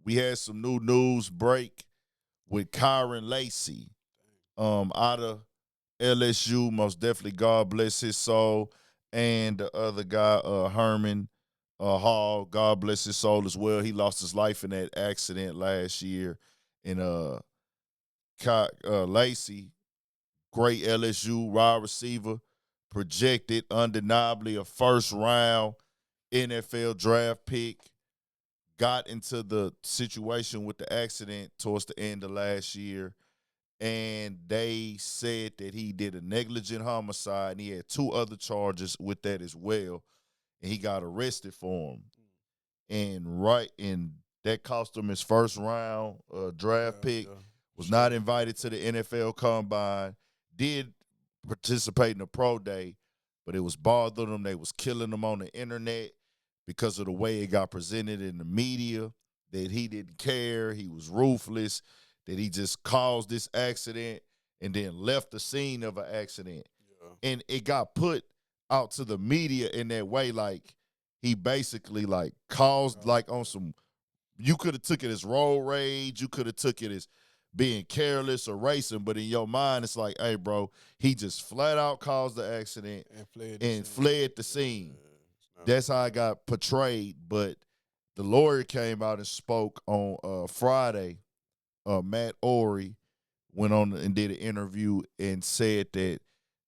we had some new news break with Kyren Lacy out of LSU. Most definitely, God bless his soul. And the other guy, Herman Hall, God bless his soul as well. He lost his life in that accident last year. And Lacy, great LSU wide receiver, projected undeniably a first round NFL draft pick. Got into the situation with the accident towards the end of last year, and they said that he did a negligent homicide, and he had two other charges with that as well, and he got arrested for them. And that cost him his first round draft pick. Was not invited to the NFL Combine. Did participate in the pro day, but it was bothering him. They was killing him on the internet because of the way it got presented in the media, that he didn't care, he was ruthless, that he just caused this accident and then left the scene of an accident. Yeah. And it got put out to the media in that way, like he basically like caused like on some, you could have took it as road rage, you could have took it as being careless or racing, but in your mind, it's like, hey, bro, he just flat out caused the accident and fled the scene. That's how I got portrayed. But the lawyer came out and spoke on Friday. Matt Ory went on and did an interview and said that,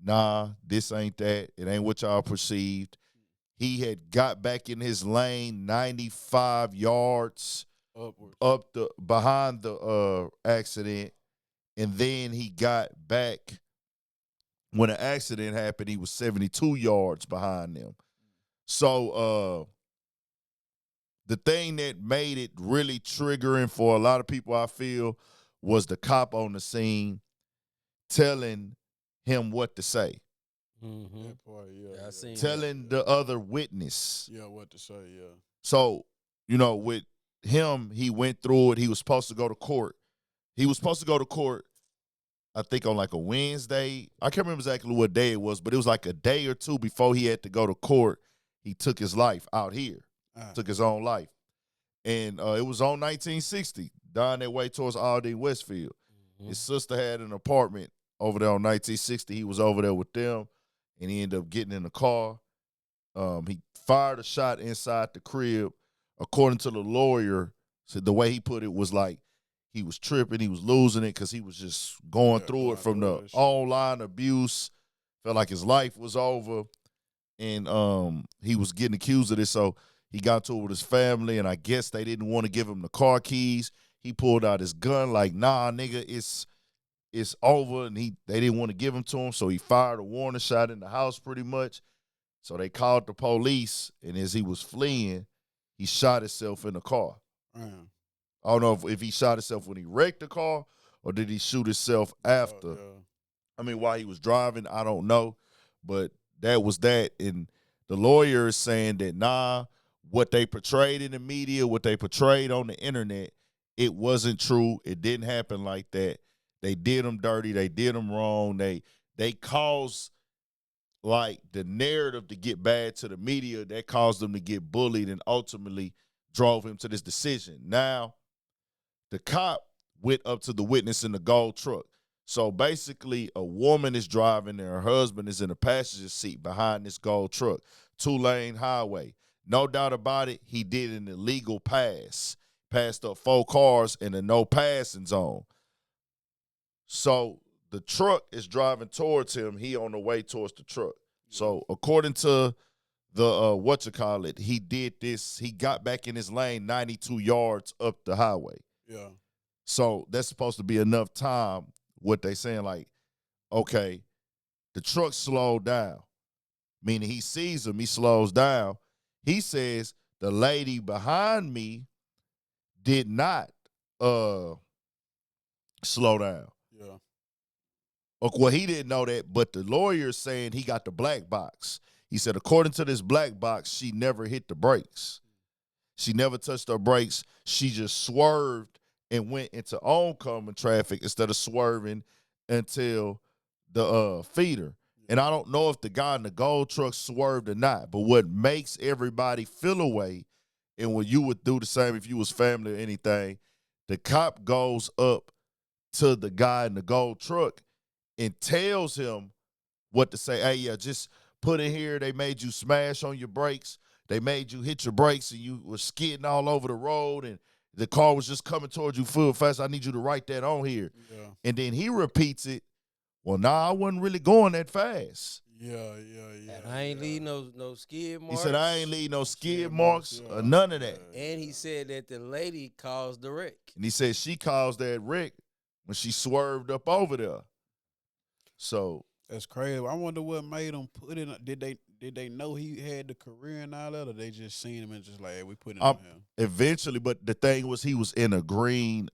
nah, this ain't that. It ain't what y'all perceived. He had got back in his lane 95 yards behind the accident, and then he got back. When the accident happened, he was 72 yards behind them. So the thing that made it really triggering for a lot of people, I feel, was the cop on the scene telling him what to say. Mm-hmm. That part, I seen telling the other witness. What to say, So, with him, he went through it. He was supposed to go to court. I think on like a Wednesday. I can't remember exactly what day it was, but it was like a day or two before he had to go to court. He took his life out here, took his own life. And it was on 1960, down that way towards Aldine, Westfield. Mm-hmm. His sister had an apartment over there on 1960. He was over there with them, and he ended up getting in the car. He fired a shot inside the crib. According to the lawyer, said the way he put it was like he was tripping, he was losing it because he was just going through it from the online abuse. Felt like his life was over, and he was getting accused of this. So he got to it with his family, and I guess they didn't want to give him the car keys. He pulled out his gun like, nah, nigga, it's over, and they didn't want to give him to him, so he fired a warning shot in the house pretty much. So they called the police, and as he was fleeing, he shot himself in the car. Man. I don't know if he shot himself when he wrecked the car or did he shoot himself after. Yeah. I mean, while he was driving, I don't know. But that was that. And the lawyer is saying that, nah, what they portrayed in the media, what they portrayed on the internet, it wasn't true. It didn't happen like that. They did him dirty. They did him wrong. They caused like the narrative to get bad to the media. That caused them to get bullied and ultimately drove him to this decision. Now, the cop went up to the witness in the gold truck. So basically, a woman is driving and her husband is in the passenger seat behind this gold truck. 2-lane highway. No doubt about it, he did an illegal pass. Passed up 4 cars in a no passing zone. So the truck is driving towards him. He on the way towards the truck. So according to the he did this. He got back in his lane 92 yards up the highway. Yeah. So that's supposed to be enough time. What they saying, like, okay, the truck slowed down. Meaning he sees him, he slows down. He says the lady behind me did not slow down. Yeah. Well, he didn't know that, but the lawyer's saying he got the black box. He said, according to this black box, she never hit the brakes. She never touched her brakes. She just swerved and went into oncoming traffic instead of swerving until the feeder. And I don't know if the guy in the gold truck swerved or not, but what makes everybody feel away And when you would do the same if you was family or anything, the cop goes up to the guy in the gold truck and tells him what to say. Hey, yeah, just put it here. They made you smash on your brakes. They made you hit your brakes and you were skidding all over the road and the car was just coming towards you full fast. I need you to write that on here. Yeah. And then he repeats it. Well, nah, I wasn't really going that fast. Yeah. And I ain't leave no skid marks. He said, I ain't leave no skid marks or none of that. And he said that the lady caused the wreck. And he said she caused that wreck when she swerved up over there. So that's crazy. I wonder what made them put it. Did they know he had the career and all that, or they just seen him and just like, hey, we put it on him? Eventually, but the thing was he was in a green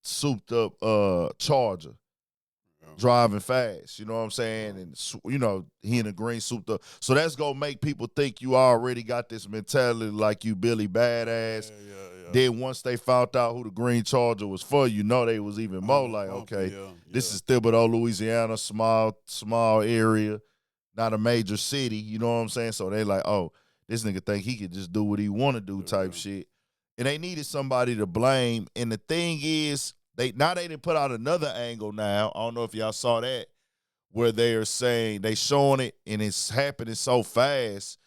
souped up Charger. Driving fast, you know what I'm saying? And, you know, he in a green souped up. So that's going to make people think you already got this mentality like you Billy Badass. Yeah. Then once they found out who the green Charger was for, you know they was even more like, okay, this is Thibodaux, Louisiana, small area, not a major city, you know what I'm saying? So they like, oh, this nigga think he could just do what he want to do type shit. And they needed somebody to blame. And the thing is, they didn't put out another angle now. I don't know if y'all saw that, where they're saying they showing it and it's happening so fast.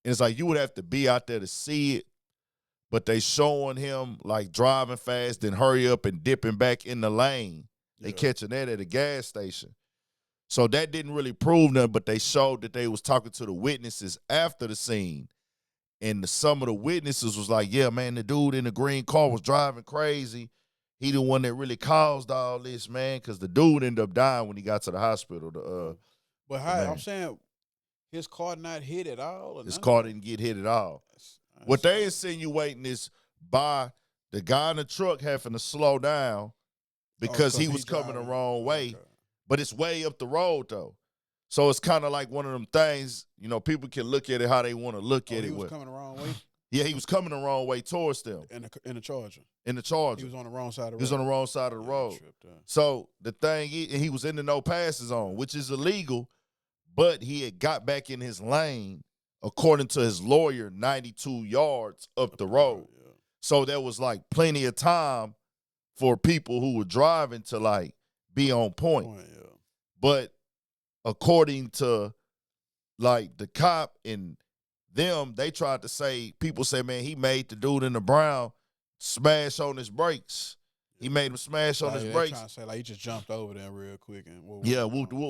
And it's like you would have to be out there to see it, but they showing him like driving fast, then hurry up and dipping back in the lane. They catching that at a gas station. So that didn't really prove nothing, but they showed that they was talking to the witnesses after the scene. And some of the witnesses was like, yeah, man, the dude in the green car was driving crazy. He the one that really caused all this, man, because the dude ended up dying when he got to the hospital. But I'm saying his car not hit at all? His car didn't get hit at all. What they insinuating is by the guy in the truck having to slow down because he was coming the wrong way. Okay. But it's way up the road, though. So it's kind of like one of them things, you know, people can look at it how they want to look at it. He was coming the wrong way? Yeah, he was coming the wrong way towards them. In the Charger. In the Charger. He was on the wrong side of the road. He was on the wrong side of the road. So the thing is, and he was in the no passes zone, which is illegal, but he had got back in his lane, according to his lawyer, 92 yards up the road. Yeah. So there was like plenty of time for people who were driving to like be on point. But according to like the cop and them, they tried to say, people say, man, he made the dude in the brown smash on his brakes. He made him smash on his brakes. Trying to say, like, he just jumped over there real quick.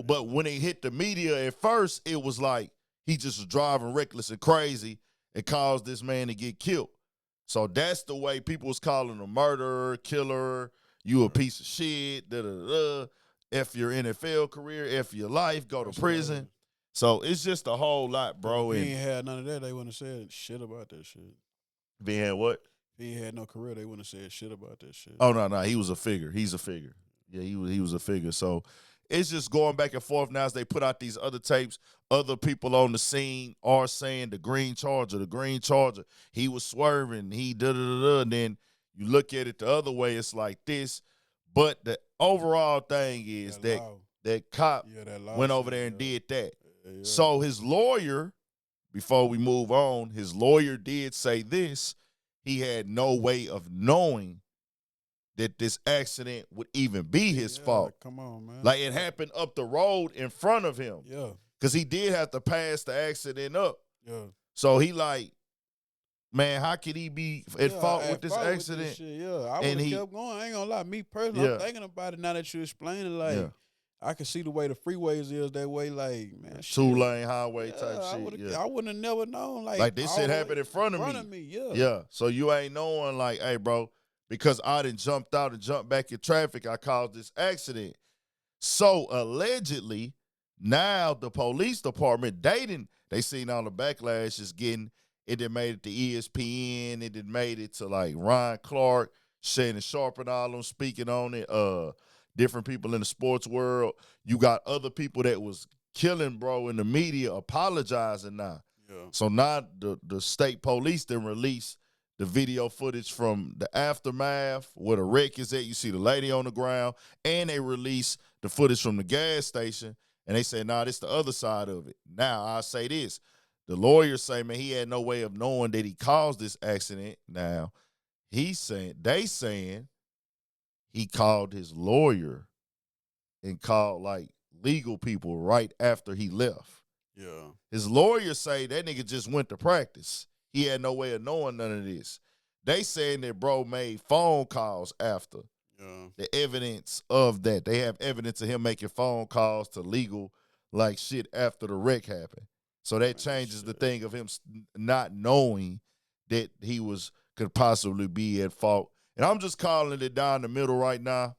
But when they hit the media at first, it was like he just was driving reckless and crazy and caused this man to get killed. So that's the way people was calling him murderer, killer, you a piece of shit, F your NFL career, F your life, go to prison. So it's just a whole lot, bro. If he ain't had none of that, they wouldn't have said shit about that shit. If he had what? If he had no career, they wouldn't have said shit about that shit. Oh, no, he was a figure. He's a figure. Yeah, he was a figure. So it's just going back and forth now as they put out these other tapes. Other people on the scene are saying the green Charger, he was swerving, he da-da-da-da. And then you look at it the other way, it's like this. But the overall thing is that cop went over there and did that. Yeah. So his lawyer, before we move on, his lawyer did say this. He had no way of knowing that this accident would even be his fault. Come on, man. Like it happened up the road in front of him. Yeah. Because he did have to pass the accident up. Yeah. So he like, man, how could he be at fault with this accident? With this shit, I would have kept going. I ain't gonna lie. Me personally, I'm thinking about it now that you explain it. Like, I can see the way the freeways is that way. Like, man, two-lane highway type shit. I wouldn't have never known. Like this shit happened in front of me. Yeah. So you ain't knowing like, hey, bro, because I done jumped out and jumped back in traffic, I caused this accident. So allegedly, now the police department, they seen all the backlash is getting. It done made it to ESPN. It done made it to like Ryan Clark, Shannon Sharp, and all them speaking on it. Different people in the sports world. You got other people that was killing, bro, in the media apologizing now. Yeah. So now the state police then released the video footage from the aftermath where the wreck is at. You see the lady on the ground, and they released the footage from the gas station, and they said, nah, this the other side of it. Now, I'll say this. The lawyers say, man, he had no way of knowing that he caused this accident. Now, they saying he called his lawyer and called like legal people right after he left. Yeah. His lawyers say that nigga just went to practice. He had no way of knowing none of this. They saying that bro made phone calls after. Yeah. The evidence of that. They have evidence of him making phone calls to legal like shit after the wreck happened. So that changes the thing of him not knowing that he could possibly be at fault. And I'm just calling it down the middle right now.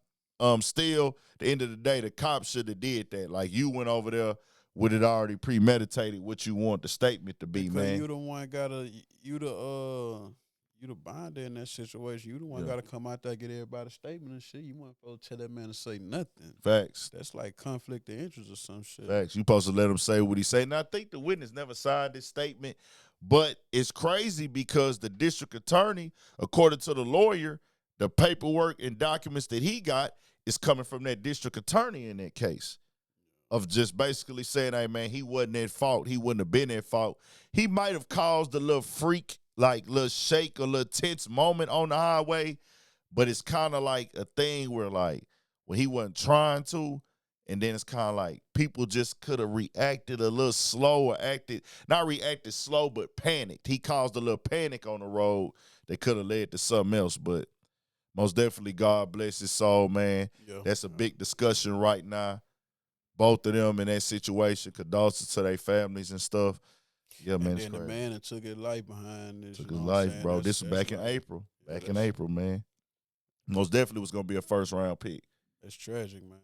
Still, at the end of the day, the cops should have did that. Like, you went over there with it already premeditated what you want the statement to be, because man. You the one you the binder in that situation. You the one gotta come out there, get everybody's statement and shit. You want to tell that man to say nothing. Facts. That's like conflict of interest or some shit. Facts. You supposed to let him say what he say. And I think the witness never signed this statement, but it's crazy because the district attorney, according to the lawyer, the paperwork and documents that he got is coming from that district attorney in that case. Of just basically saying, hey, man, he wasn't at fault. He wouldn't have been at fault. He might have caused a little freak, like little shake, a little tense moment on the highway, but it's kind of like a thing where, like, when he wasn't trying to, and then it's kind of like people just could have reacted a little slow or not reacted slow, but panicked. He caused a little panic on the road that could have led to something else, but most definitely God bless his soul, man. Yeah. That's a big discussion right now. Both of them in that situation, condolences to their families and stuff. Yeah, man, it's crazy. The man that took his life behind this. Took his life, bro. This was back in April. Back in April, man. Most definitely was going to be a first-round pick. That's tragic, man.